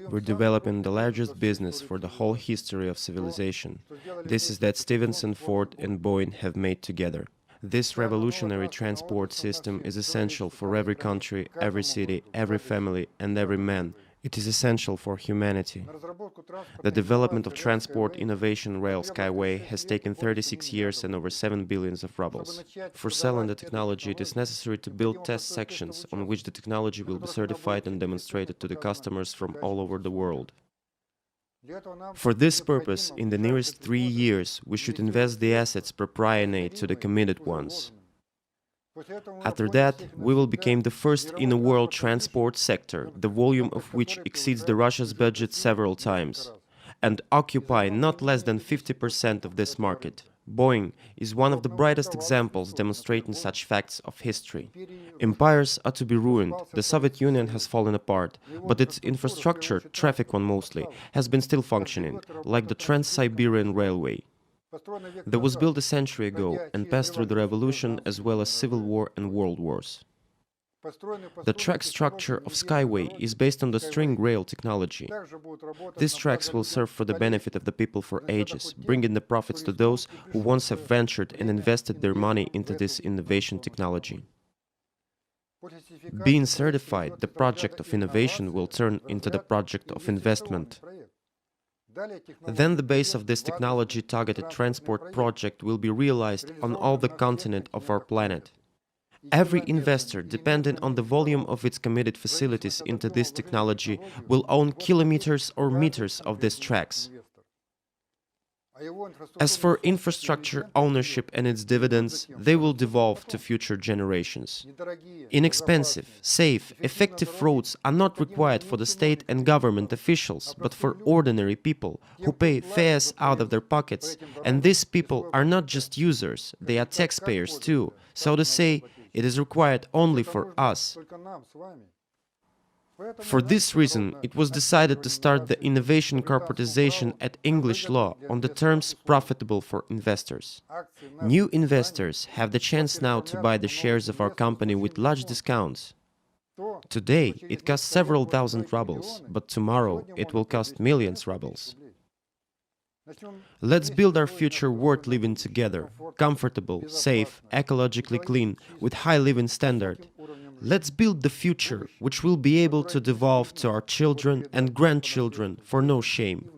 We're developing the largest business for the whole history of civilization. This is that Stevenson, Ford and Boeing have made together. This revolutionary transport system is essential for every country, every city, every family and every man. It is essential for humanity. The development of transport innovation rail SkyWay has taken 36 years and over 7 billions of rubles. For selling the technology, it is necessary to build test sections on which the technology will be certified and demonstrated to the customers from all over the world. For this purpose, in the nearest 3 years, we should invest the assets proportionate to the committed ones. After that, we will become the first in the world transport sector, the volume of which exceeds the Russia's budget several times, and occupy not less than 50% of this market. Boeing is one of the brightest examples demonstrating such facts of history. Empires are to be ruined, the Soviet Union has fallen apart, but its infrastructure, traffic one mostly, has been still functioning, like the Trans-Siberian Railway. That was built a century ago and passed through the revolution as well as civil war and world wars. The track structure of SkyWay is based on the string rail technology. These tracks will serve for the benefit of the people for ages, bringing the profits to those who once have ventured and invested their money into this innovation technology. Being certified, the project of innovation will turn into the project of investment. Then the base of this technology-targeted transport project will be realized on all the continent of our planet. Every investor, depending on the volume of its committed facilities into this technology, will own kilometers or meters of these tracks. As for infrastructure ownership and its dividends, they will devolve to future generations. Inexpensive, safe, effective roads are not required for the state and government officials, but for ordinary people who pay fares out of their pockets. And these people are not just users, they are taxpayers too. So to say, it is required only for us. For this reason, it was decided to start the innovation corporatization at English law on the terms profitable for investors. New investors have the chance now to buy the shares of our company with large discounts. Today, it costs several thousand rubles, but tomorrow it will cost millions rubles. Let's build our future worth living together, comfortable, safe, ecologically clean, with high living standard. Let's build the future which will be able to devolve to our children and grandchildren for no shame.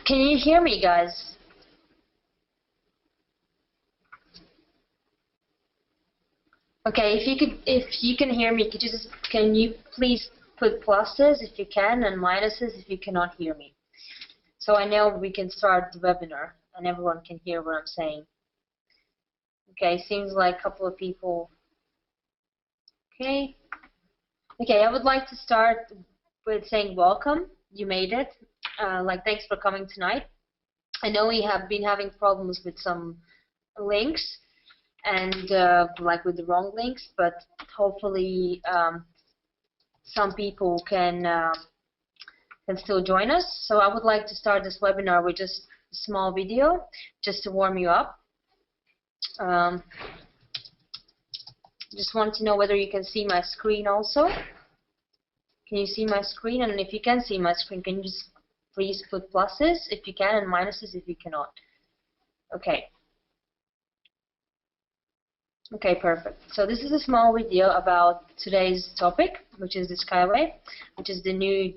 Can you hear me, guys? Okay, if you can hear me, can you please put pluses if you can and minuses if you cannot hear me? So I know we can start the webinar and everyone can hear what I'm saying. Okay, seems like a couple of people. Okay, I would like to start with saying welcome. You made it. Thanks for coming tonight. I know we have been having problems with some links and with the wrong links, but hopefully some people can still join us. So I would like to start this webinar with just a small video, just to warm you up. Just want to know whether you can see my screen also. Can you see my screen? And if you can see my screen, can you just please put pluses if you can and minuses if you cannot? Okay. Okay, perfect. So this is a small video about today's topic, which is the SkyWay, which is the new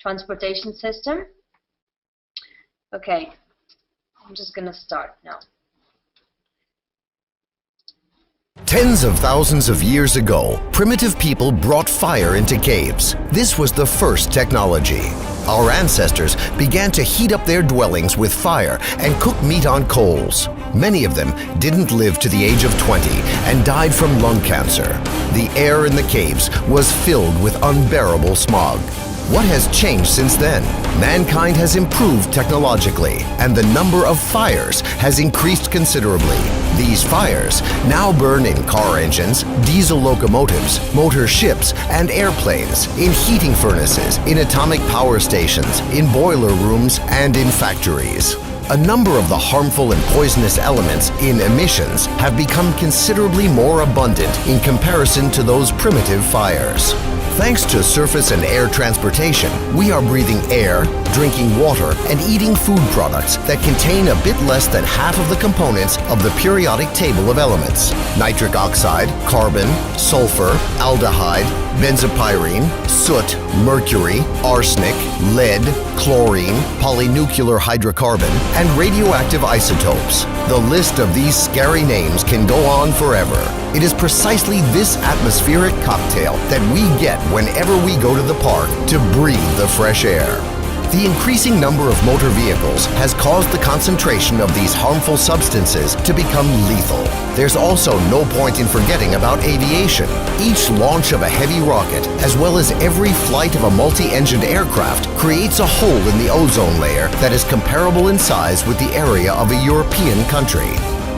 transportation system. Okay, I'm just gonna start now. Tens of thousands of years ago, primitive people brought fire into caves. This was the first technology. Our ancestors began to heat up their dwellings with fire and cook meat on coals. Many of them didn't live to the age of 20 and died from lung cancer. The air in the caves was filled with unbearable smog. What has changed since then? Mankind has improved technologically, and the number of fires has increased considerably. These fires now burn in car engines, diesel locomotives, motor ships, and airplanes, in heating furnaces, in atomic power stations, in boiler rooms, and in factories. A number of the harmful and poisonous elements in emissions have become considerably more abundant in comparison to those primitive fires. Thanks to surface and air transportation, we are breathing air, drinking water, and eating food products that contain a bit less than half of the components of the periodic table of elements: nitric oxide, carbon, sulfur, aldehyde, benzopyrene, soot, mercury, arsenic, lead, chlorine, polynuclear hydrocarbon, and radioactive isotopes. The list of these scary names can go on forever. It is precisely this atmospheric cocktail that we get whenever we go to the park to breathe the fresh air. The increasing number of motor vehicles has caused the concentration of these harmful substances to become lethal. There's also no point in forgetting about aviation. Each launch of a heavy rocket, as well as every flight of a multi-engined aircraft, creates a hole in the ozone layer that is comparable in size with the area of a European country.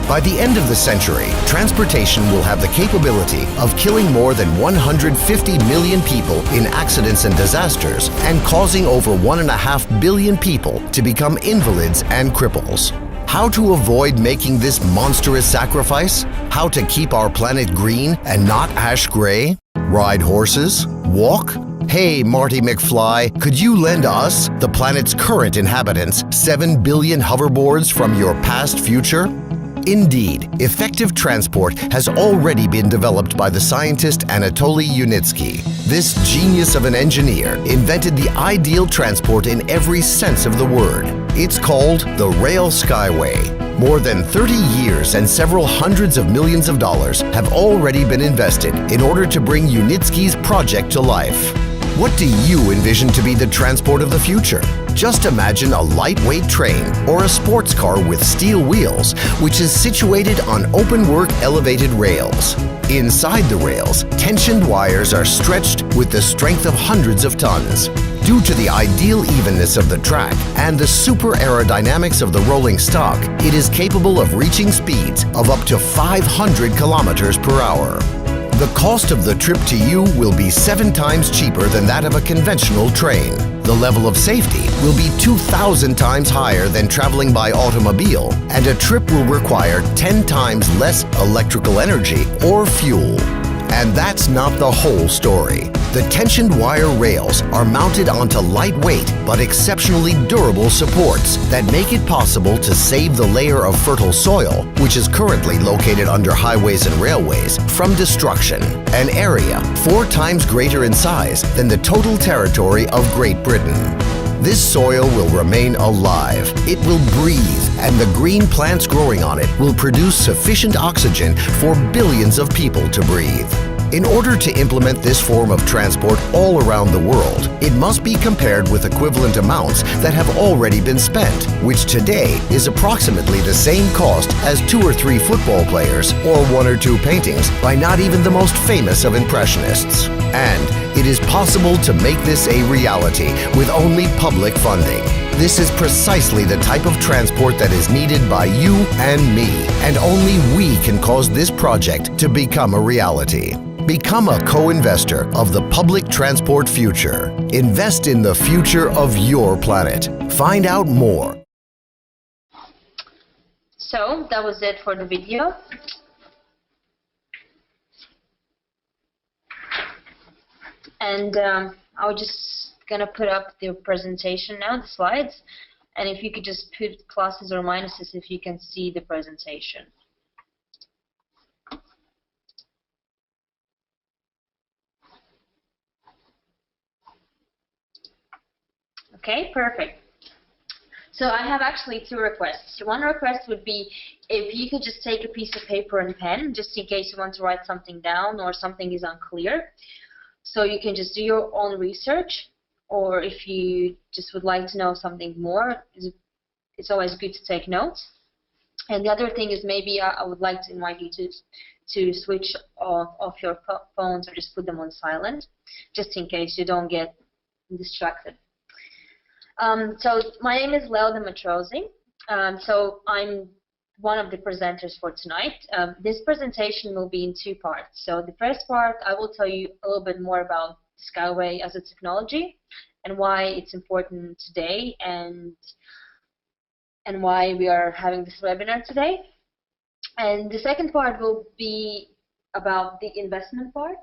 By the end of the century, transportation will have the capability of killing more than 150 million people in accidents and disasters and causing over 1.5 billion people to become invalids and cripples. How to avoid making this monstrous sacrifice? How to keep our planet green and not ash gray? Ride horses? Walk? Hey, Marty McFly, could you lend us, the planet's current inhabitants, 7 billion hoverboards from your past future? Indeed, effective transport has already been developed by the scientist Anatoly Yunitsky. This genius of an engineer invented the ideal transport in every sense of the word. It's called the Rail SkyWay. More than 30 years and several hundreds of millions of dollars have already been invested in order to bring Yunitsky's project to life. What do you envision to be the transport of the future? Just imagine a lightweight train or a sports car with steel wheels, which is situated on open-work elevated rails. Inside the rails, tensioned wires are stretched with the strength of hundreds of tons. Due to the ideal evenness of the track and the super aerodynamics of the rolling stock, it is capable of reaching speeds of up to 500 kilometers per hour. The cost of the trip to you will be 7 times cheaper than that of a conventional train. The level of safety will be 2,000 times higher than traveling by automobile, and a trip will require 10 times less electrical energy or fuel. And that's not the whole story. The tensioned wire rails are mounted onto lightweight but exceptionally durable supports that make it possible to save the layer of fertile soil, which is currently located under highways and railways, from destruction, an area 4 times greater in size than the total territory of Great Britain. This soil will remain alive, it will breathe, and the green plants growing on it will produce sufficient oxygen for billions of people to breathe. In order to implement this form of transport all around the world, it must be compared with equivalent amounts that have already been spent, which today is approximately the same cost as 2 or 3 football players or 1 or 2 paintings by not even the most famous of impressionists. And it is possible to make this a reality with only public funding. This is precisely the type of transport that is needed by you and me, and only we can cause this project to become a reality. Become a co-investor of the public transport future. Invest in the future of your planet. Find out more. So that was it for the video. And I was just gonna put up the presentation now, the slides, and if you could just put pluses or minuses if you can see the presentation. Okay, perfect. So I have actually 2 requests. One request would be if you could just take a piece of paper and pen, just in case you want to write something down or something is unclear. So you can just do your own research, or if you just would like to know something more, it's always good to take notes. And the other thing is maybe I would like to invite you to switch off your phones or just put them on silent, just in case you don't get distracted. So my name is Lelda Matrosi. So I'm one of the presenters for tonight. This presentation will be in 2 parts. So the first part, I will tell you a little bit more about SkyWay as a technology and why it's important today and and why we are having this webinar today. And the second part will be about the investment part.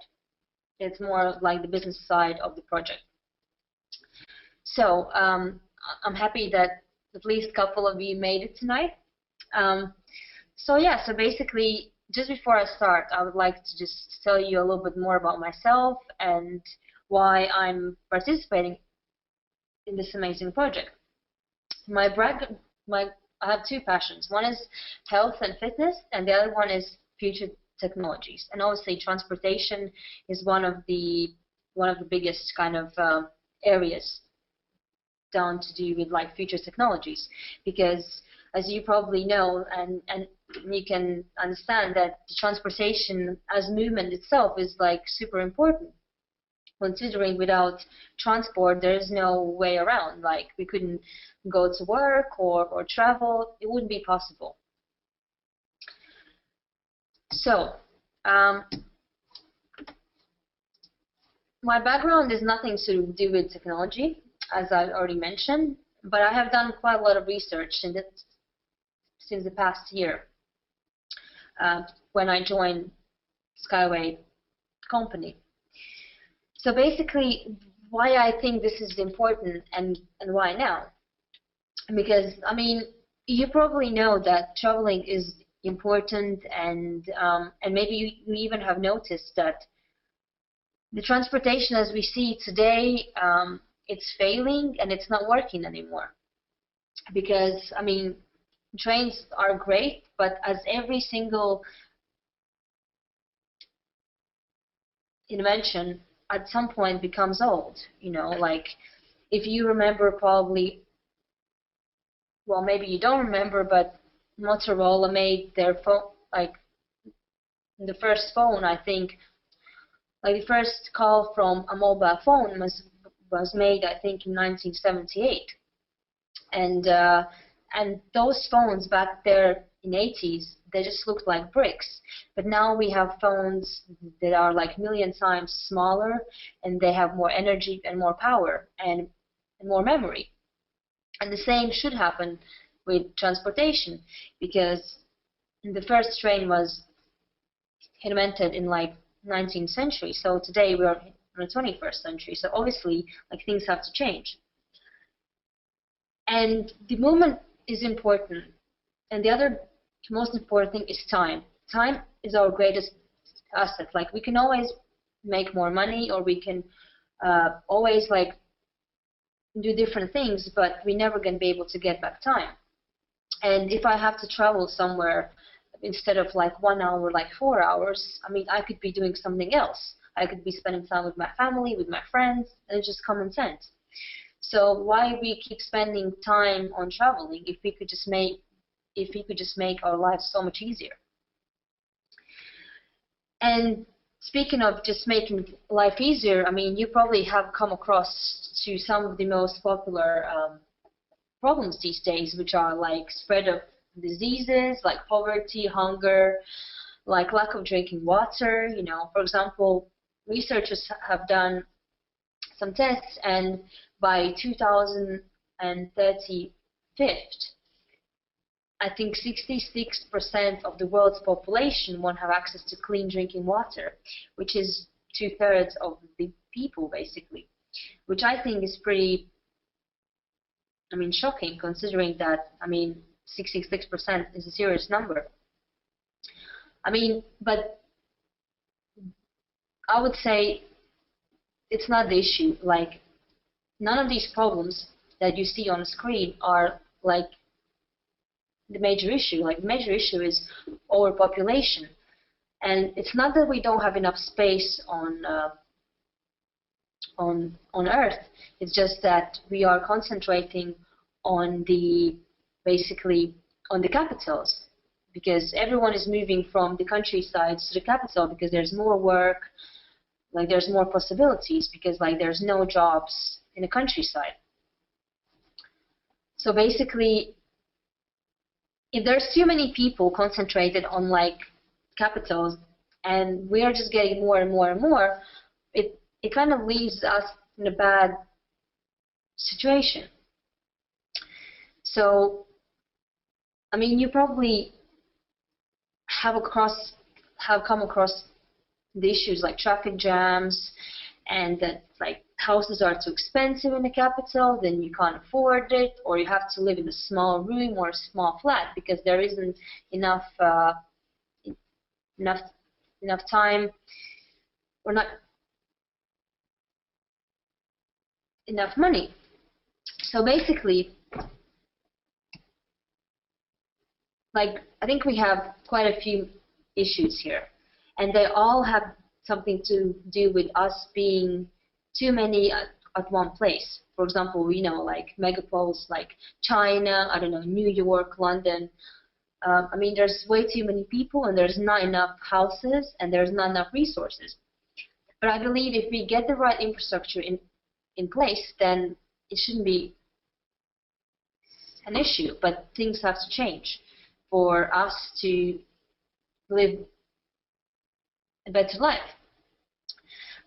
It's more like the business side of the project. So I'm happy that at least a couple of you made it tonight. So basically, just before I start, I would like to just tell you a little bit more about myself and why I'm participating in this amazing project. I have two passions. One is health and fitness, and the other one is future technologies. And obviously, transportation is one of the biggest kind of areas down to do with like future technologies, because as you probably know and you can understand that the transportation as movement itself is like super important, considering without transport there is no way around. Like we couldn't go to work or travel, it wouldn't be possible. So my background is nothing to do with technology, as I already mentioned, but I have done quite a lot of research since the past year when I joined SkyWay company. So basically, why I think this is important and why now? Because I mean, you probably know that traveling is important, and maybe you even have noticed that the transportation as we see today, it's failing and it's not working anymore. Because I mean, trains are great, but as every single invention at some point becomes old, you know, like if you remember probably, well, maybe you don't remember, but Motorola made their phone, like the first phone, I think, like the first call from a mobile phone was made, I think, in 1978. And those phones back there in 80s, they just looked like bricks. But now we have phones that are like a million times smaller, and they have more energy and more power and more memory. And the same should happen with transportation, because the first train was invented in like 19th century. So today we are in the 21st century. So obviously, like, things have to change. And the movement is important. And the other most important thing is time. Time is our greatest asset. Like, we can always make more money, or we can always like do different things, but we're never going to be able to get back time. And if I have to travel somewhere, instead of like 1 hour, like 4 hours, I mean, I could be doing something else. I could be spending time with my family, with my friends, and it's just common sense. So why we keep spending time on traveling if we could just make our lives so much easier? And speaking of just making life easier, I mean, you probably have come across to some of the most popular problems these days, which are like spread of diseases, like poverty, hunger, like lack of drinking water. You know, for example, researchers have done some tests, and by 2035, I think 66% of the world's population won't have access to clean drinking water, which is 2/3 of the people, basically, which I think is pretty, I mean, shocking, considering that, I mean, 66% is a serious number. I mean, but I would say it's not the issue. Like, none of these problems that you see on the screen are like the major issue. Like, the major issue is overpopulation. And it's not that we don't have enough space on Earth. It's just that we are concentrating on basically on the capitals, because everyone is moving from the countrysides to the capital because there's more work, like there's more possibilities, because like there's no jobs in the countryside. So basically, if there's too many people concentrated on like capitals, and we are just getting more and more and more, it kind of leaves us in a bad situation. So I mean, you probably have come across the issues like traffic jams, and that like houses are too expensive in the capital, then you can't afford it, or you have to live in a small room or a small flat because there isn't enough enough time, or not enough money. So basically, like, I think we have quite a few issues here, and they all have something to do with us being too many at one place. For example, we know like megapoles like China, I don't know, New York, London. I mean, there's way too many people, and there's not enough houses, and there's not enough resources. But I believe if we get the right infrastructure in place, then it shouldn't be an issue. But things have to change for us to live a better life.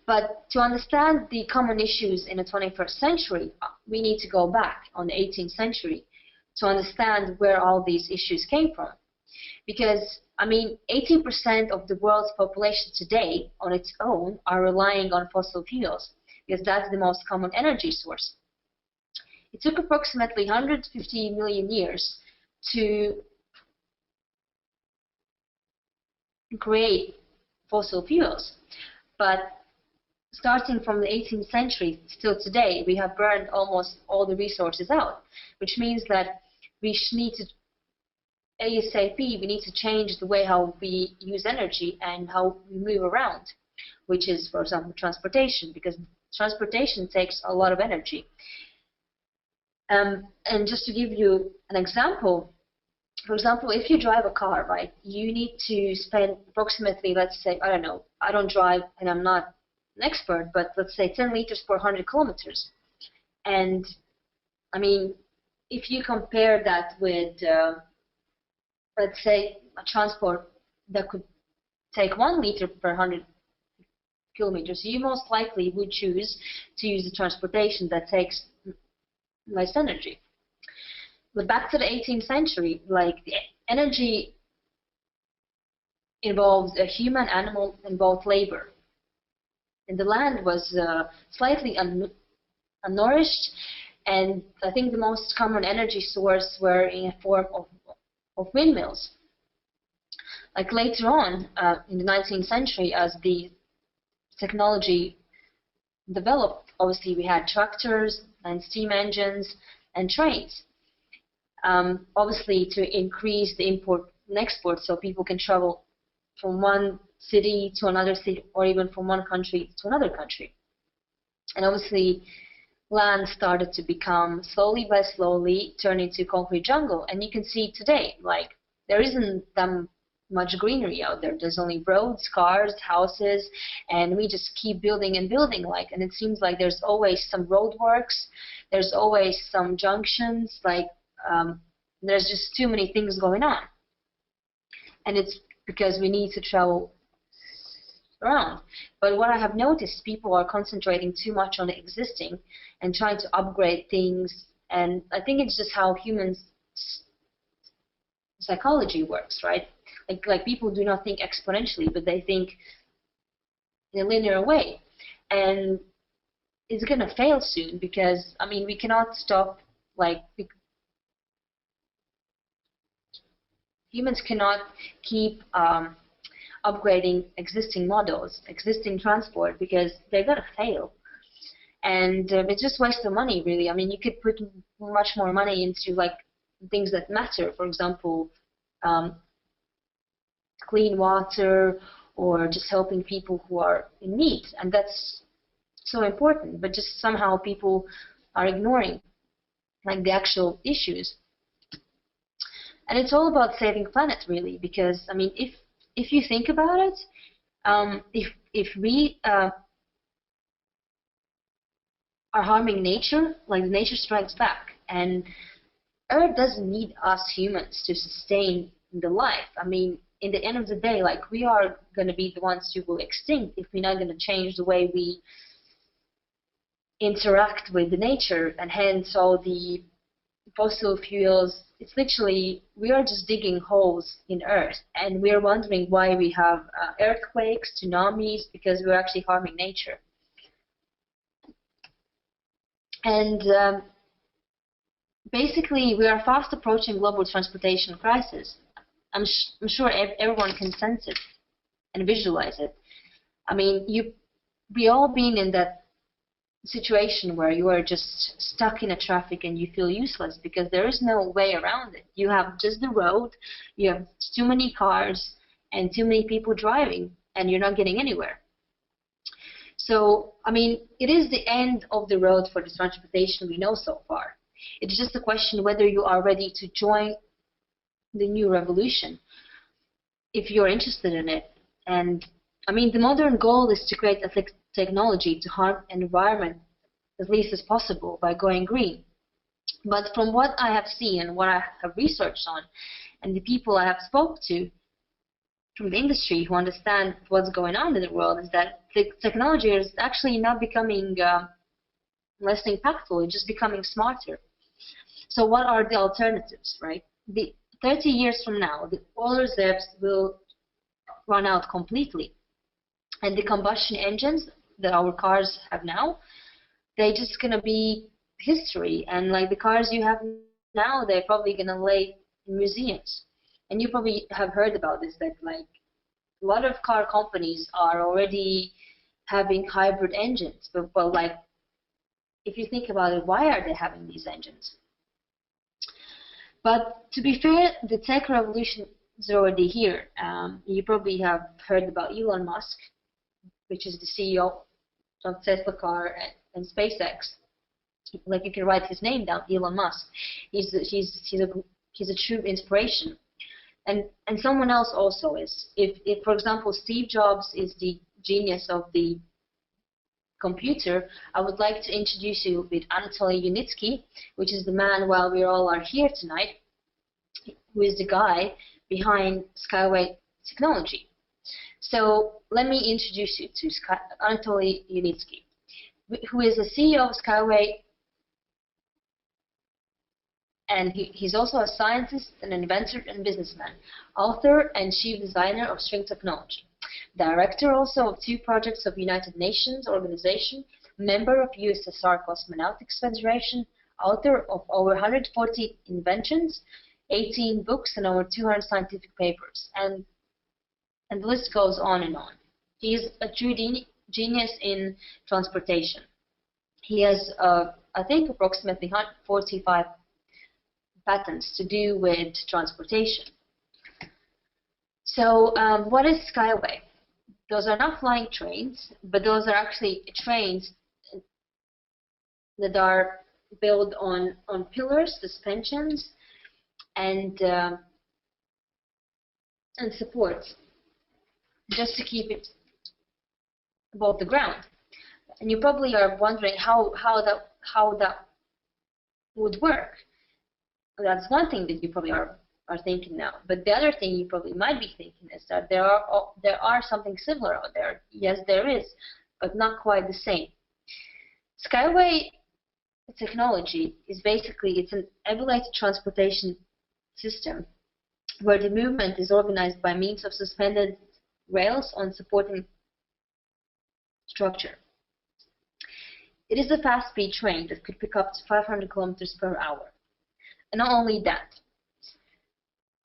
But to understand the common issues in the 21st century, we need to go back on the 18th century to understand where all these issues came from. Because, I mean, 18% of the world's population today on its own are relying on fossil fuels, because that's the most common energy source. It took approximately 150 million years to create fossil fuels. But starting from the 18th century till today, we have burned almost all the resources out, which means that we need to, ASAP, we need to change the way how we use energy and how we move around, which is, for example, transportation, because transportation takes a lot of energy. And just to give you an example, for example, if you drive a car, right, you need to spend approximately, let's say, I don't know, I don't drive and I'm not an expert, but let's say 10 liters per 100 kilometers. And I mean, if you compare that with, let's say, a transport that could take 1 liter per 100 kilometers, you most likely would choose to use the transportation that takes less energy. But back to the 18th century, like, the energy involves a human, animal, and both labor. And the land was slightly unnourished, and I think the most common energy source were in a form of windmills. Like later on in the 19th century, as the technology developed, obviously we had tractors and steam engines and trains. Obviously to increase the import and export, so people can travel from one city to another city, or even from one country to another country. And obviously land started to become slowly by slowly turn into concrete jungle. And you can see today, like, there isn't that much greenery out there. There's only roads, cars, houses, and we just keep building and building, like, and it seems like there's always some roadworks, there's always some junctions, like, there's just too many things going on. And it's because we need to travel around. But what I have noticed, people are concentrating too much on the existing and trying to upgrade things, and I think it's just how humans psychology works, right? Like people do not think exponentially, but they think in a linear way, and it's gonna fail soon, because I mean, we cannot stop, like, humans cannot keep upgrading existing models, existing transport, because they're gonna fail, and it's just waste of money, really. I mean, you could put much more money into, like, things that matter, for example, clean water, or just helping people who are in need, and that's so important. But just somehow people are ignoring, like, the actual issues. And it's all about saving planet, really, because I mean, if you think about it, if we are harming nature, like, nature strikes back, and Earth doesn't need us humans to sustain the life. I mean, in the end of the day, like, we are going to be the ones who will extinct if we're not going to change the way we interact with the nature, and hence all the fossil fuels. It's literally, we are just digging holes in Earth, and we are wondering why we have earthquakes, tsunamis, because we're actually harming nature. And basically, we are fast approaching global transportation crisis. I'm sure everyone can sense it and visualize it. I mean, we all been in that situation where you are just stuck in a traffic and you feel useless because there is no way around it. You have just the road, you have too many cars and too many people driving, and you're not getting anywhere. So, I mean, it is the end of the road for the transportation we know so far. It's just a question whether you are ready to join the new revolution, if you're interested in it. And I mean, the modern goal is to create a technology to harm the environment as least as possible by going green. But from what I have seen and what I have researched on, and the people I have spoke to from the industry who understand what's going on in the world, is that the technology is actually not becoming less impactful, it's just becoming smarter. So what are the alternatives, right? 30 years from now, the oil reserves will run out completely. And the combustion engines that our cars have now, they're just going to be history. And like the cars you have now, they're probably going to lay in museums. And you probably have heard about this, that like a lot of car companies are already having hybrid engines. But like, if you think about it, why are they having these engines? But to be fair, the tech revolution is already here. You probably have heard about Elon Musk, which is the CEO of Tesla car and SpaceX. Like, you can write his name down, Elon Musk. He's a true inspiration. And someone else also is. If for example Steve Jobs is the genius of the computer, I would like to introduce you with Anatoly Yunitsky, which is the man, while we all are here tonight, who is the guy behind SkyWay technology. So let me introduce you to Anatoly Yunitsky, who is the CEO of SkyWay, and he's also a scientist, an inventor, and businessman, author and chief designer of string technology, director also of 2 projects of United Nations Organization, member of USSR Cosmonautics Federation, author of over 140 inventions, 18 books, and over 200 scientific papers, and the list goes on and on. He is a true genius in transportation. He has, I think, approximately 145 patents to do with transportation. So what is SkyWay? Those are not flying trains, but those are actually trains that are built on pillars, suspensions, and supports, just to keep it above the ground. And you probably are wondering how that would work. That's one thing that you probably are thinking now. But the other thing you probably might be thinking is that there are something similar out there. Yes, there is, but not quite the same. SkyWay technology is basically, it's an elevated transportation system where the movement is organized by means of suspended rails on supporting structure. It is a fast-speed train that could pick up to 500 kilometers per hour. And not only that,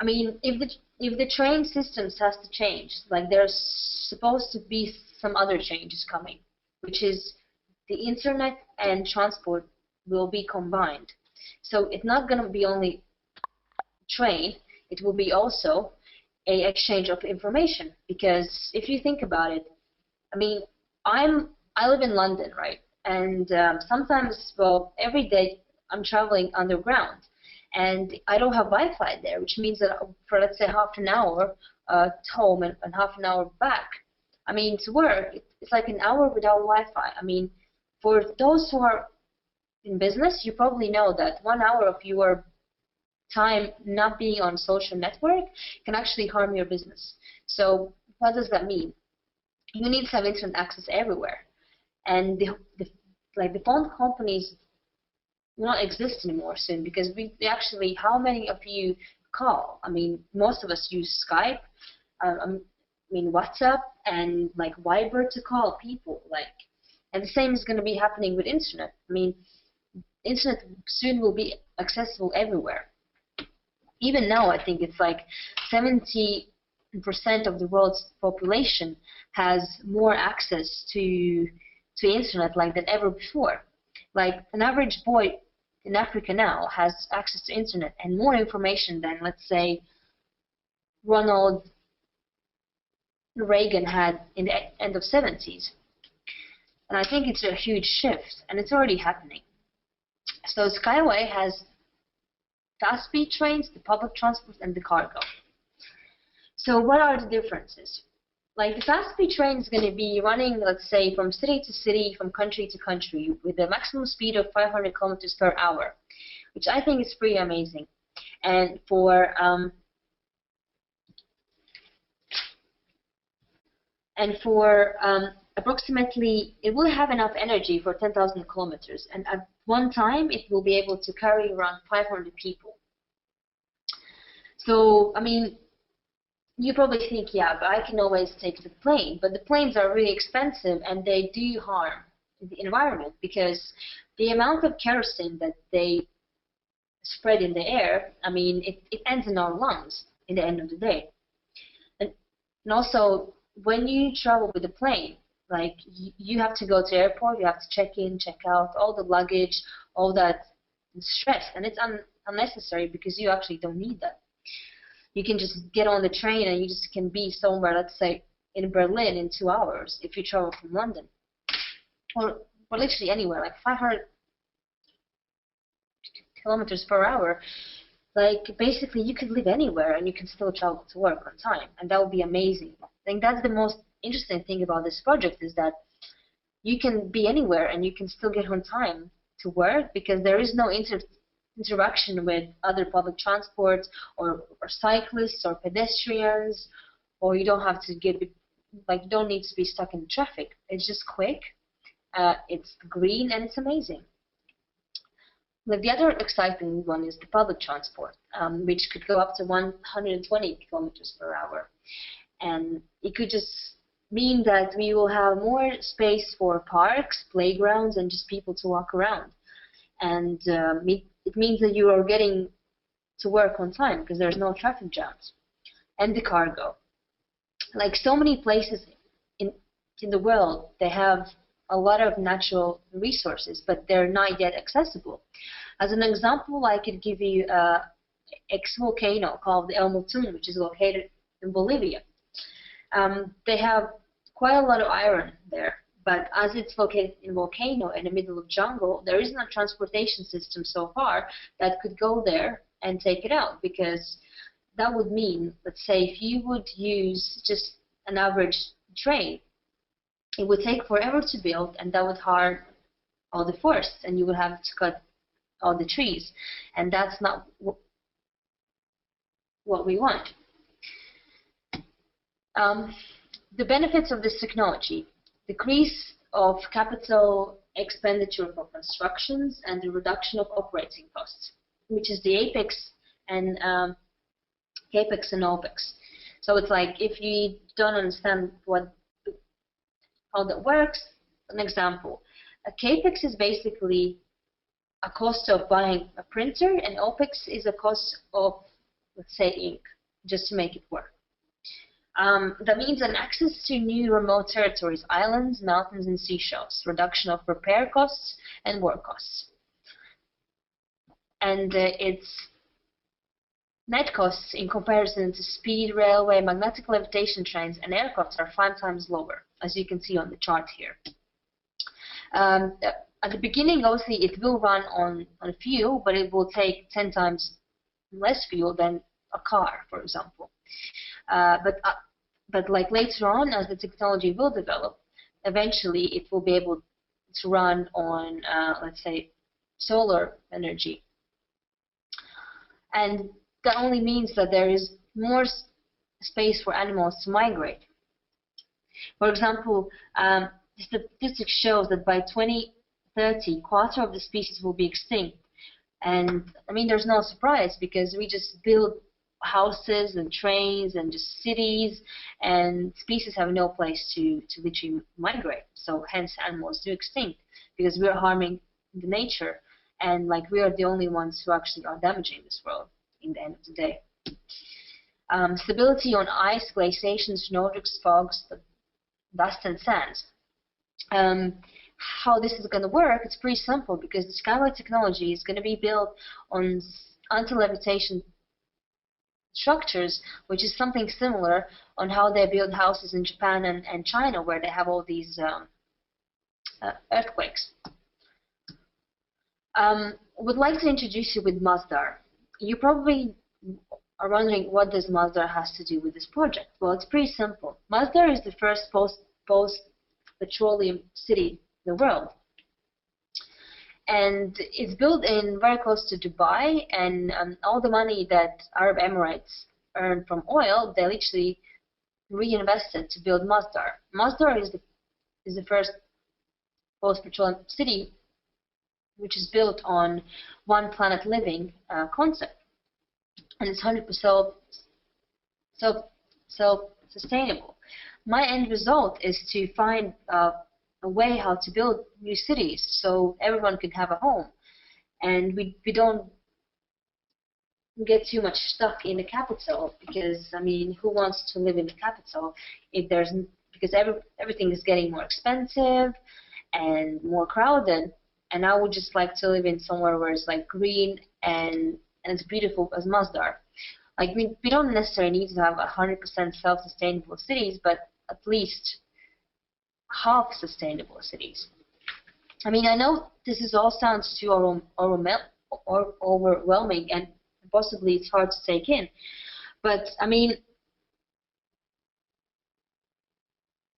I mean, if the train systems has to change, like there's supposed to be some other changes coming, which is the internet and transport will be combined. So it's not going to be only train, it will be also a exchange of information. Because if you think about it, I mean, I live in London, right? And sometimes, well, every day I'm traveling underground, and I don't have Wi-Fi there, which means that for, let's say, half an hour home and half an hour back, I mean, to work, it's like an hour without Wi-Fi. I mean, for those who are in business, you probably know that 1 hour of your time not being on social network can actually harm your business. So what does that mean? You need to have internet access everywhere. And the phone companies will not exist anymore soon, because we actually, how many of you call? I mean, most of us use Skype, WhatsApp, and like Viber to call people, and the same is going to be happening with internet. I mean, internet soon will be accessible everywhere. Even now, I think it's like 70% of the world's population has more access to internet than ever before. Like an average boy in Africa now has access to internet and more information than, let's say, Ronald Reagan had in the end of 70s. And I think it's a huge shift, and it's already happening. So SkyWay has fast-speed trains, the public transport, and the cargo. So what are the differences? Like the fast-speed train is going to be running, let's say, from city to city, from country to country, with a maximum speed of 500 kilometers per hour, which I think is pretty amazing. And for approximately, it will have enough energy for 10,000 kilometers, and at one time it will be able to carry around 500 people. So, I mean, you probably think, yeah, but I can always take the plane, but the planes are really expensive and they do harm the environment, because the amount of kerosene that they spread in the air, I mean, it ends in our lungs in the end of the day. And also, when you travel with a plane, like you have to go to the airport, you have to check in, check out, all the luggage, all that stress, and it's unnecessary, because you actually don't need that. You can just get on the train and you just can be somewhere, let's say in Berlin, in 2 hours if you travel from London, or literally anywhere, like 500 kilometers per hour. Like basically you could live anywhere and you can still travel to work on time, and that would be amazing. I think that's the most interesting thing about this project, is that you can be anywhere and you can still get on time to work, because there is no interaction with other public transport or cyclists or pedestrians, or you don't have to you don't need to be stuck in traffic. It's just quick, it's green, and it's amazing. Like the other exciting one is the public transport, which could go up to 120 kilometers per hour. And it could just mean that we will have more space for parks, playgrounds, and just people to walk around. And it means that you are getting to work on time, because there's no traffic jams. And the cargo. Like so many places in the world, they have a lot of natural resources, but they're not yet accessible. As an example, I could give you an ex-volcano called El Montun, which is located in Bolivia. They have quite a lot of iron there, but as it's located in a volcano in the middle of jungle, there isn't a transportation system so far that could go there and take it out, because that would mean, let's say, if you would use just an average train, it would take forever to build, and that would harm all the forests, and you would have to cut all the trees, and that's not what we want. The benefits of this technology: decrease of capital expenditure for constructions and the reduction of operating costs, which is the apex and capex and opex. So it's like, if you don't understand how that works, an example: a capex is basically a cost of buying a printer, and opex is a cost of, let's say, ink, just to make it work. That means an access to new remote territories, islands, mountains, and seashells, reduction of repair costs and work costs. And its net costs in comparison to speed railway, magnetic levitation trains, and aircrafts are 5 times lower, as you can see on the chart here. At the beginning, obviously, it will run on fuel, but it will take 10 times less fuel than a car, for example. But like later on, as the technology will develop, eventually it will be able to run on, let's say, solar energy. And that only means that there is more space for animals to migrate. For example, the statistics shows that by 2030, 1/4 of the species will be extinct, And I mean, there's no surprise because we just build houses and trains and just cities, and species have no place to literally migrate. So hence animals do extinct because we are harming the nature, and like we are the only ones who actually are damaging this world in the end of the day. Stability on ice, glaciations, Nordics, fogs, dust and sands. How this is going to work, it's pretty simple because the SkyWay technology is going to be built on anti-levitation structures, which is something similar on how they build houses in Japan and China, where they have all these earthquakes. Would like to introduce you with Masdar. You probably are wondering what does Masdar has to do with this project. Well, it's pretty simple. Masdar is the first post-petroleum city in the world. And it's built in very close to Dubai, and all the money that Arab Emirates earn from oil, they literally reinvested to build Masdar. Masdar is the first post-petroleum city which is built on one planet living concept, and it's 100% self-sustainable. My end result is to find a way how to build new cities so everyone can have a home, and we don't get too much stuck in the capital, because I mean, who wants to live in the capital if there's, because everything is getting more expensive and more crowded, and I would just like to live in somewhere where it's like green and as beautiful as Masdar. Like we don't necessarily need to have 100% self-sustainable cities, but at least half sustainable cities. I mean, I know this is all sounds too overwhelming, and possibly it's hard to take in, but I mean,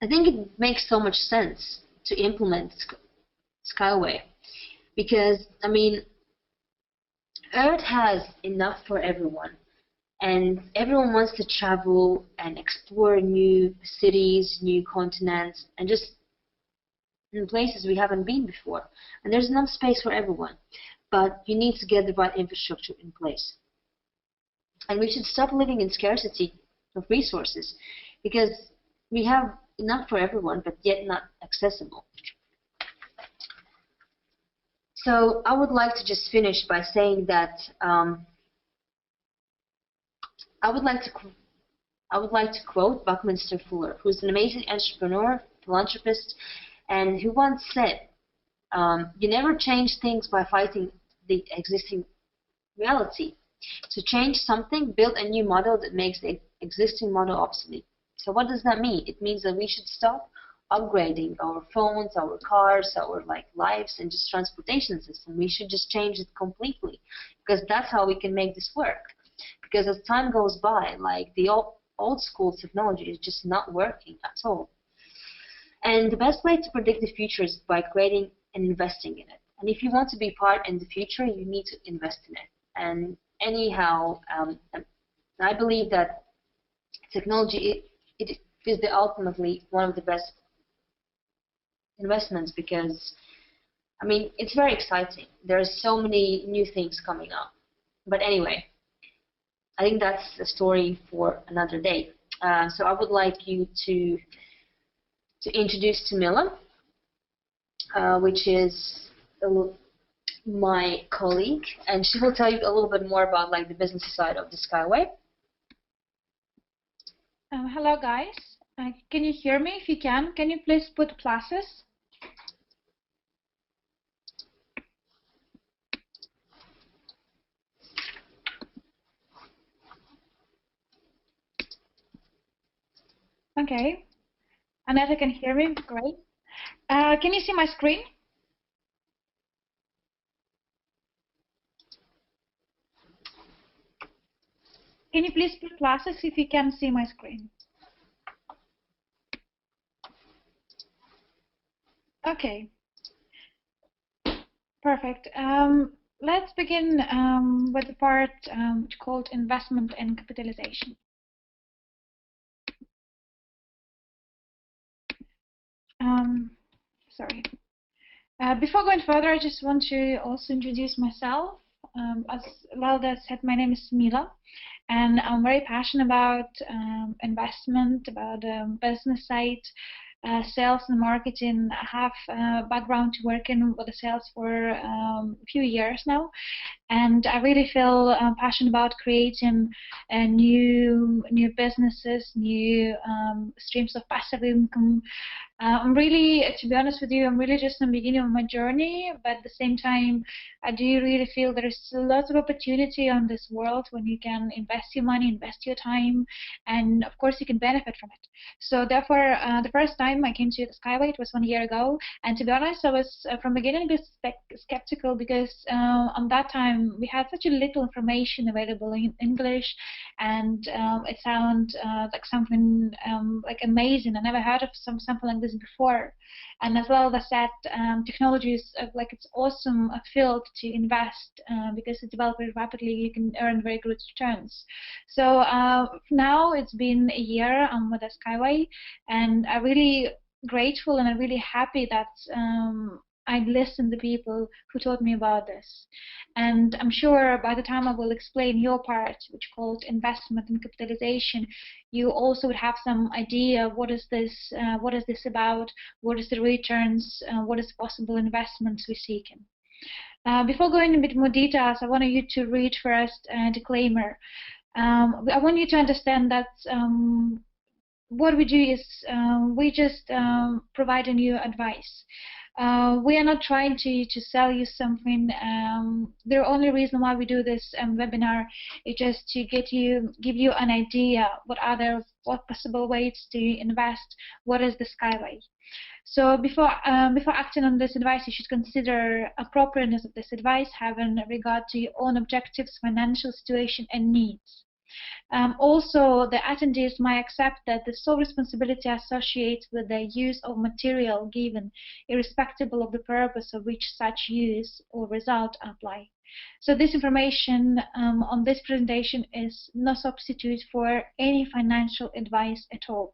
I think it makes so much sense to implement SkyWay, because I mean, Earth has enough for everyone, and everyone wants to travel and explore new cities, new continents, and just in places we haven't been before. And there's enough space for everyone, but you need to get the right infrastructure in place. And we should stop living in scarcity of resources, because we have enough for everyone, but yet not accessible. So I would like to just finish by saying that I would like to quote Buckminster Fuller, who's an amazing entrepreneur, philanthropist, and who once said, "You never change things by fighting the existing reality. To change something, build a new model that makes the existing model obsolete." So what does that mean? It means that we should stop upgrading our phones, our cars, our lives, and just transportation system. We should just change it completely, because that's how we can make this work. Because as time goes by, like the old school technology is just not working at all. And the best way to predict the future is by creating and investing in it. And if you want to be part in the future, you need to invest in it. And anyhow, I believe that technology it is ultimately one of the best investments, because I mean, it's very exciting. There's so many new things coming up. But anyway, I think that's a story for another day. So I would like you to introduce Tamila, which is my colleague, and she will tell you a little bit more about like the business side of the SkyWay. Hello guys, can you hear me? If you can you please put pluses? Okay, Aneta can hear me, great. Can you see my screen? Can you please put pluses if you can see my screen? Okay, perfect. Let's begin with the part called investment and capitalization. Sorry. Before going further, I just want to also introduce myself. as Lalda said, my name is Mila, and I'm very passionate about investment, about business side, sales and marketing. I have a background to working with the sales for a few years now, and I really feel passionate about creating new businesses, new streams of passive income. I'm really, to be honest with you, I'm really just in the beginning of my journey, but at the same time, I do really feel there is lots of opportunity on this world when you can invest your money, invest your time, and of course you can benefit from it. So therefore, the first time I came to the SkyWay, it was 1 year ago, and to be honest, I was from the beginning a bit skeptical because on that time we had such a little information available in English, and it sounded like something like amazing. I never heard of something like this before. And as well as that, technology is like it's awesome field to invest because it's developed very rapidly. You can earn very good returns. So now it's been a year with the SkyWay, and I'm really grateful and I'm really happy that I listened to people who taught me about this. And I'm sure by the time I will explain your part, which called investment and capitalization, you also would have some idea what is this about, what is the returns, what is the possible investments we're seeking. Before going into a bit more details, I want you to read first a disclaimer. I want you to understand that what we do is we just providing you advice. We are not trying to sell you something. The only reason why we do this webinar is just to give you an idea what possible ways to invest, what is the SkyWay. So before acting on this advice, you should consider appropriateness of this advice, having regard to your own objectives, financial situation, and needs. Also, the attendees might accept that the sole responsibility associated with the use of material given, irrespective of the purpose of which such use or result apply. So this information on this presentation is no substitute for any financial advice at all.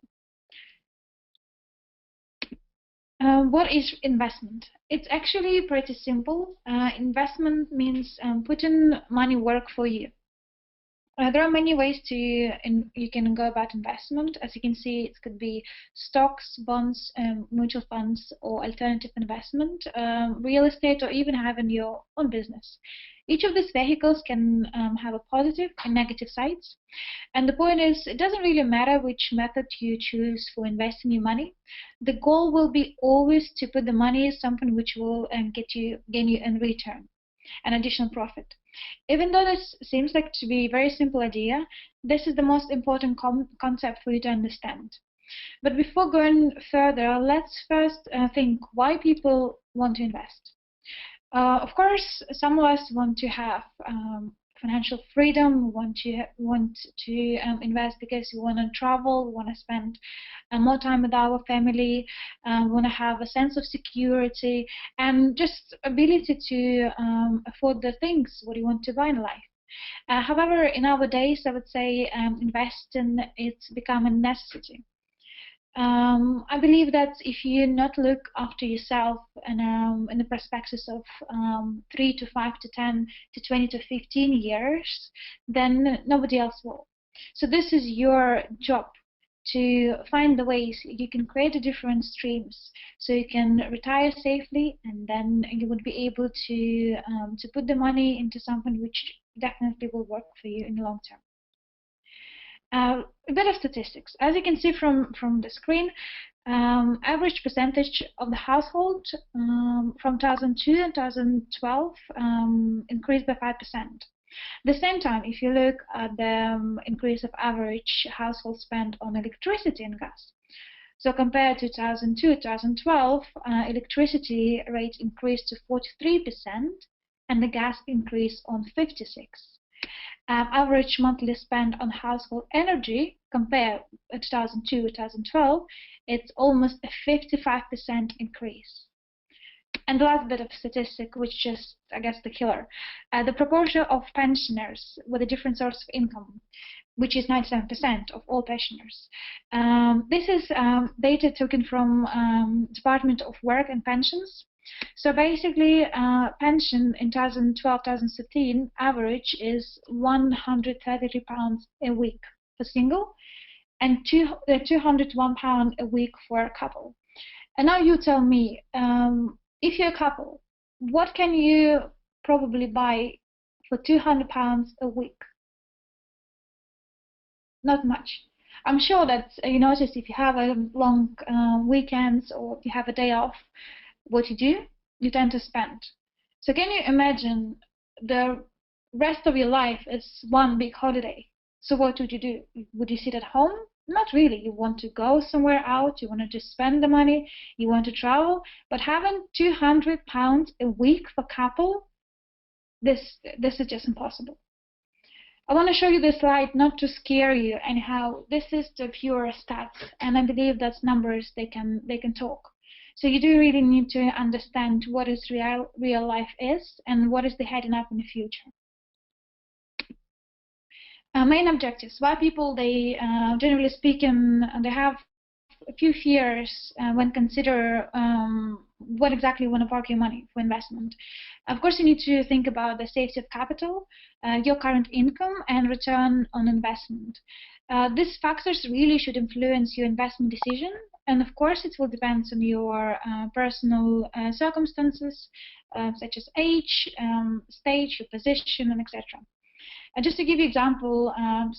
What is investment? It's actually pretty simple. Investment means putting money work for you. There are many ways you can go about investment. As you can see, it could be stocks, bonds, mutual funds, or alternative investment, real estate, or even having your own business. Each of these vehicles can have a positive and negative sides. And the point is, it doesn't really matter which method you choose for investing your money. The goal will be always to put the money in something which will gain you in return an additional profit. Even though this seems like to be a very simple idea, this is the most important concept for you to understand. But before going further, let's first think why people want to invest. Of course, some of us want to have financial freedom, want to invest because we want to travel, we want to spend more time with our family, want to have a sense of security, and just ability to afford the things what you want to buy in life. However, in our days, I would say investing it's become a necessity. I believe that if you not look after yourself and in the perspectives of 3 to 5 to 10 to 20 to 15 years, then nobody else will. So this is your job, to find the ways you can create the different streams so you can retire safely, and then you would be able to put the money into something which definitely will work for you in the long term. A bit of statistics. As you can see from the screen, average percentage of the household from 2002 and 2012 increased by 5%. At the same time, if you look at the increase of average household spend on electricity and gas, so compared to 2002 2012, electricity rate increased to 43% and the gas increased on 56%. Average monthly spend on household energy compared to 2002 2012, it's almost a 55% increase. And the last bit of statistic, which is, I guess, the killer, the proportion of pensioners with a different source of income, which is 97% of all pensioners. This is data taken from Department of Work and Pensions, So basically, pension in 2012-2013 average is £133 a week for single, and £201 a week for a couple. And now you tell me, if you're a couple, what can you probably buy for £200 a week? Not much. I'm sure that you notice if you have a long weekends or if you have a day off, what you do, you tend to spend. So can you imagine the rest of your life is one big holiday? So what would you do? Would you sit at home? Not really. You want to go somewhere out, you want to just spend the money, you want to travel, but having £200 a week for couple, this is just impossible. I want to show you this slide not to scare you. Anyhow, this is the pure stats, and I believe that's numbers they can talk. So you do really need to understand what is real life is and what is the heading up in the future. Main objectives. Why people, they generally speaking, they have a few fears when consider what exactly you want to park your money for investment. Of course, you need to think about the safety of capital, your current income, and return on investment. These factors really should influence your investment decision, and of course, it will depend on your personal circumstances, such as age, stage, your position, and etc. Just to give you an example,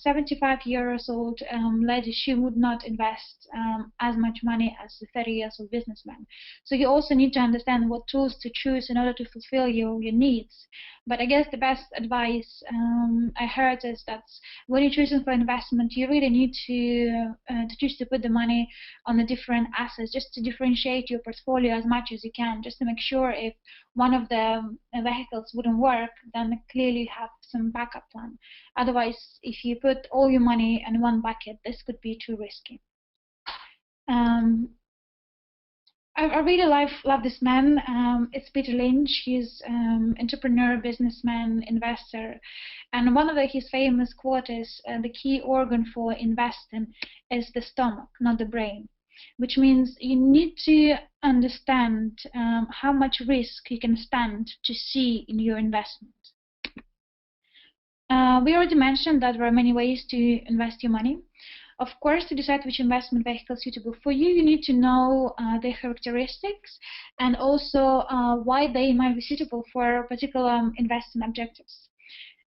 75-year-old lady, she would not invest as much money as a 30-year-old businessman. So you also need to understand what tools to choose in order to fulfill your needs. But I guess the best advice I heard is that when you're choosing for investment, you really need to choose to put the money on the different assets, just to differentiate your portfolio as much as you can, just to make sure if one of the vehicles wouldn't work, then clearly you have some backup plan. Otherwise, if you put all your money in one bucket, this could be too risky. I really love this man. It's Peter Lynch. He's entrepreneur, businessman, investor, and one of his famous quotes is, "The key organ for investing is the stomach, not the brain." Which means you need to understand how much risk you can stand to see in your investment. We already mentioned that there are many ways to invest your money. Of course, to decide which investment vehicle is suitable for you, you need to know their characteristics and also why they might be suitable for particular investment objectives.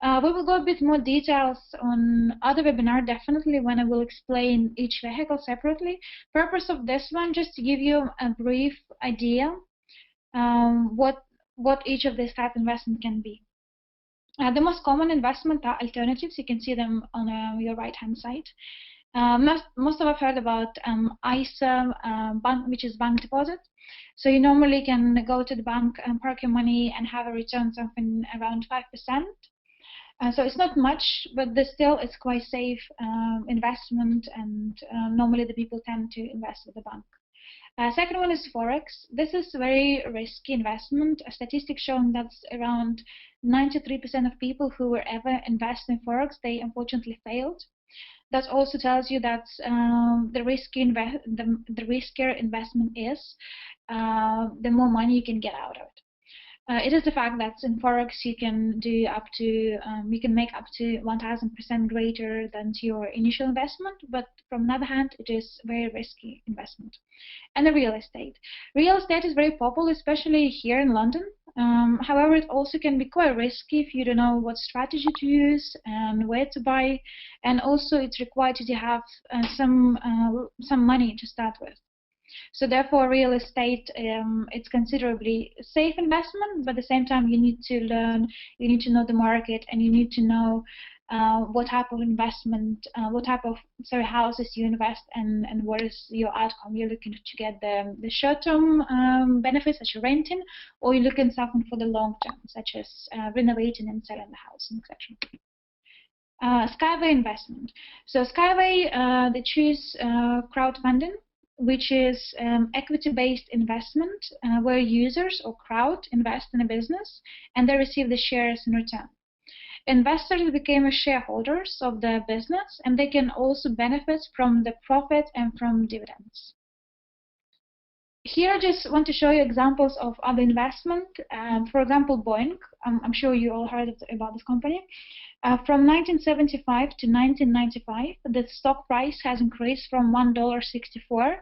We will go a bit more details on other webinar, definitely, when I will explain each vehicle separately. Purpose of this one, just to give you a brief idea what each of these type of investment can be. The most common investment are alternatives. You can see them on your right-hand side. Most of us heard about ISA, bank, which is bank deposit. So you normally can go to the bank and park your money and have a return something around 5%. So it's not much, but still it's quite safe investment, and normally the people tend to invest with the bank. Second one is Forex. This is very risky investment. Statistics showing that around 93% of people who were ever invest in Forex, they unfortunately failed. That also tells you that the riskier investment is, the more money you can get out of it. It is the fact that in Forex you can do up to you can make up to 1,000% greater than your initial investment, but from the other hand, it is very risky investment. And the real estate. Real estate is very popular, especially here in London. However, it also can be quite risky if you don't know what strategy to use and where to buy, and also it's required to have some money to start with. So therefore, real estate, it's considerably safe investment, but at the same time, you need to learn, you need to know the market, and you need to know what type of investment, what type of houses you invest, and what is your outcome. You're looking to get the short-term benefits, such as renting, or you're looking something for the long-term, such as renovating and selling the house, etc. SkyWay investment. So SkyWay, they choose crowdfunding, which is equity-based investment where users or crowd invest in a business and they receive the shares in return. Investors became shareholders of the business, and they can also benefit from the profit and from dividends. Here I just want to show you examples of other investment. For example, Boeing. I'm sure you all heard about this company. From 1975 to 1995, the stock price has increased from $1.64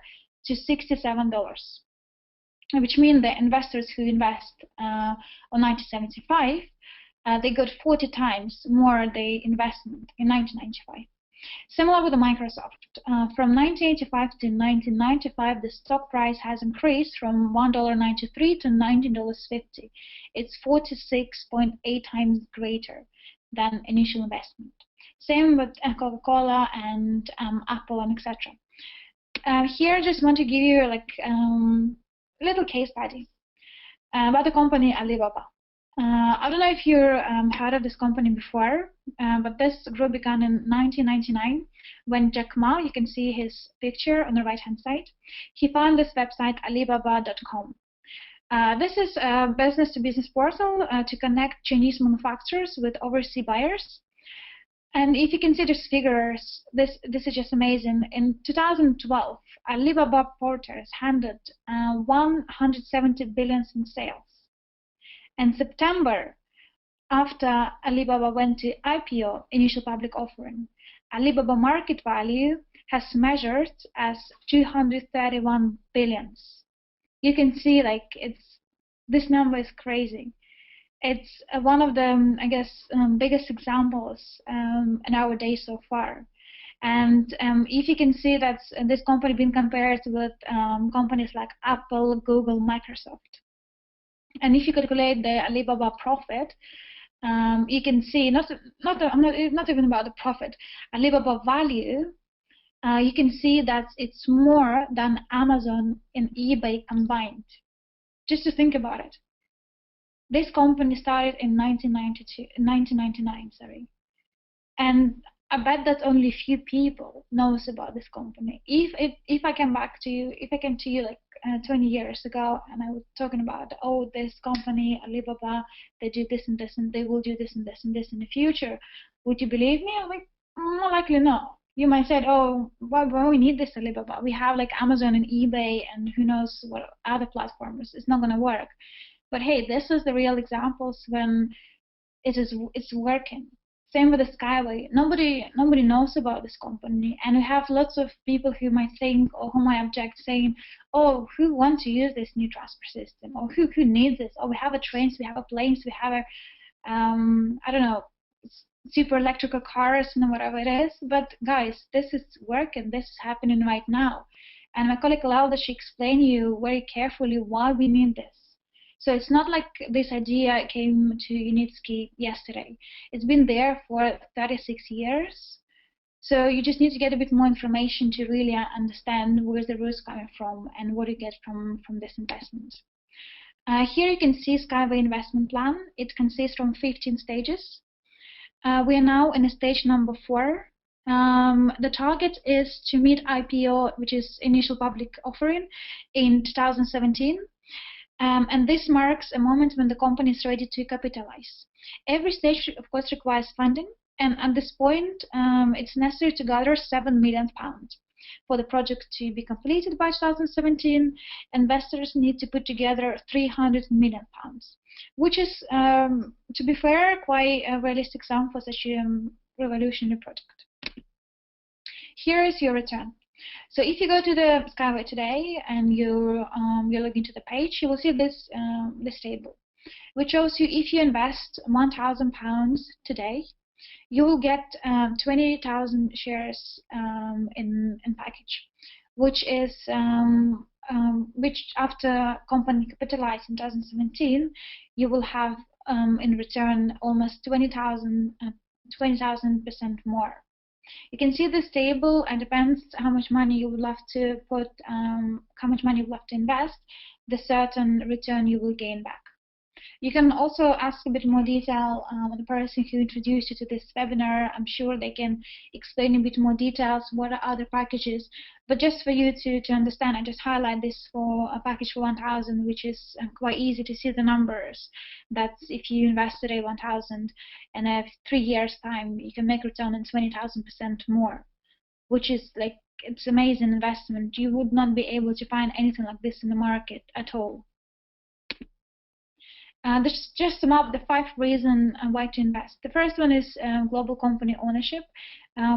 to $67, which means the investors who invest on 1975, they got 40 times more the investment in 1995. Similar with the Microsoft, from 1985 to 1995, the stock price has increased from $1.93 to $19.50. It's 46.8 times greater than initial investment. Same with Coca-Cola and Apple and etc. Here, I just want to give you like a little case study about the company Alibaba. I don't know if you heard of this company before, but this group began in 1999 when Jack Ma, you can see his picture on the right-hand side, he found this website Alibaba.com. This is a business-to-business portal to connect Chinese manufacturers with overseas buyers. And if you can see these figures, this is just amazing. In 2012, Alibaba porters handled 170 billion in sales. In September, after Alibaba went to IPO, initial public offering, Alibaba market value has measured as 231 billion. You can see like this number is crazy. It's one of the, I guess, biggest examples in our days so far. And if you can see that this company been compared with companies like Apple, Google, Microsoft. And if you calculate the Alibaba profit, you can see not even about the profit, Alibaba value. You can see that it's more than Amazon and eBay combined. Just to think about it. This company started in 1999, sorry, and I bet that only few people knows about this company. If I came back to you, if I came to you like 20 years ago and I was talking about, oh, this company Alibaba, they do this and this and they will do this and this and this in the future, would you believe me? I'm like, more likely no. You might say, oh, why we need this Alibaba? We have like Amazon and eBay and who knows what other platforms. It's not going to work. But hey, this is the real examples when it's working. Same with the SkyWay. Nobody knows about this company, and we have lots of people who might think or who might object, saying, "Oh, who wants to use this new transport system? Or who needs this? Oh, we have a trains, we have a planes, we have a I don't know, super electrical cars and whatever it is." But guys, this is working. This is happening right now, and my colleague Lauda, she explained you very carefully why we need this. So it's not like this idea came to Unitsky yesterday. It's been there for 36 years. So you just need to get a bit more information to really understand where's the roots coming from and what you get from this investment. Here you can see SkyWay investment plan. It consists from 15 stages. We are now in stage number 4. The target is to meet IPO, which is initial public offering, in 2017. And this marks a moment when the company is ready to capitalize. Every stage, of course, requires funding, and at this point, it's necessary to gather £7 million. For the project to be completed by 2017, investors need to put together £300 million, which is, to be fair, quite a realistic sum for such a revolutionary project. Here is your return. So if you go to the SkyWay today and you look into the page, you will see this table, which shows you if you invest £1,000 today, you will get 20,000 shares in package, which is which after company capitalized in 2017, you will have in return almost 20,000% more. You can see this table, and depends how much money you would love to put, how much money you would love to invest, the certain return you will gain back. You can also ask a bit more detail on the person who introduced you to this webinar. I'm sure they can explain a bit more details, what are other packages. But just for you to understand, I just highlight this for a package for 1,000, which is quite easy to see the numbers. That's if you invest today 1,000, and in 3 years' time, you can make return on 20,000% more, which is like it's amazing investment. You would not be able to find anything like this in the market at all. This is just some of the 5 reasons why to invest. The first one is global company ownership,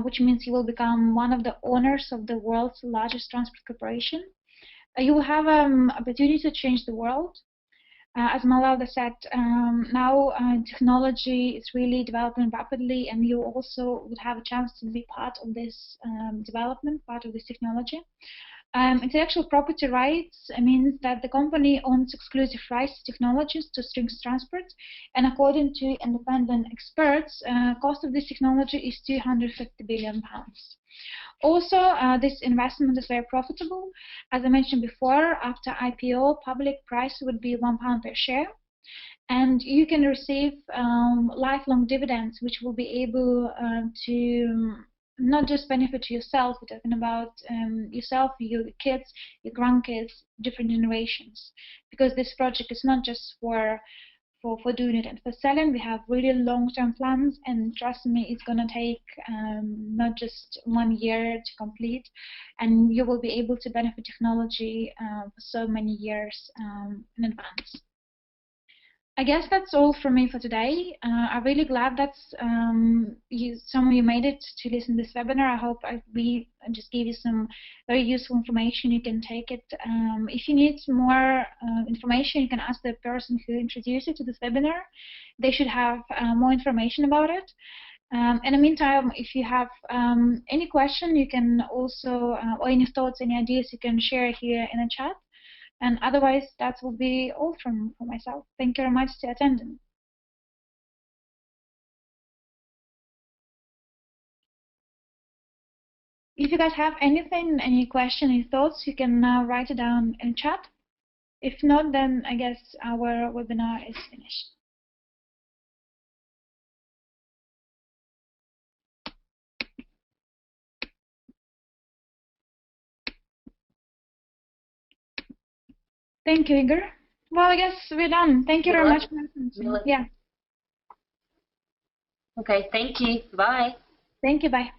which means you will become one of the owners of the world's largest transport corporation. You will have opportunity to change the world. As Malala said, now technology is really developing rapidly, and you also would have a chance to be part of this development, part of this technology. Intellectual property rights means that the company owns exclusive rights to technologies to strings transport, and according to independent experts, cost of this technology is £250 billion. Also, this investment is very profitable. As I mentioned before, after IPO, public price would be £1 per share, and you can receive lifelong dividends, which will be able to not just benefit yourself, we're talking about yourself, your kids, your grandkids, different generations. Because this project is not just for doing it and for selling. We have really long-term plans, and trust me, it's going to take not just 1 year to complete, and you will be able to benefit technology for so many years in advance. I guess that's all from me for today. I'm really glad that some of you made it to listen to this webinar. I hope we just gave you some very useful information. You can take it. If you need more information, you can ask the person who introduced you to this webinar. They should have more information about it. In the meantime, if you have any question, you can also, or any thoughts, any ideas, you can share here in the chat. And otherwise, that will be all from myself. Thank you very much for attending. If you guys have anything, any question, any thoughts, you can now write it down in chat. If not, then I guess our webinar is finished. Thank you, Igor. Well, I guess we're done. Thank you very much for listening. Yeah. Okay, thank you. Bye. Thank you. Bye.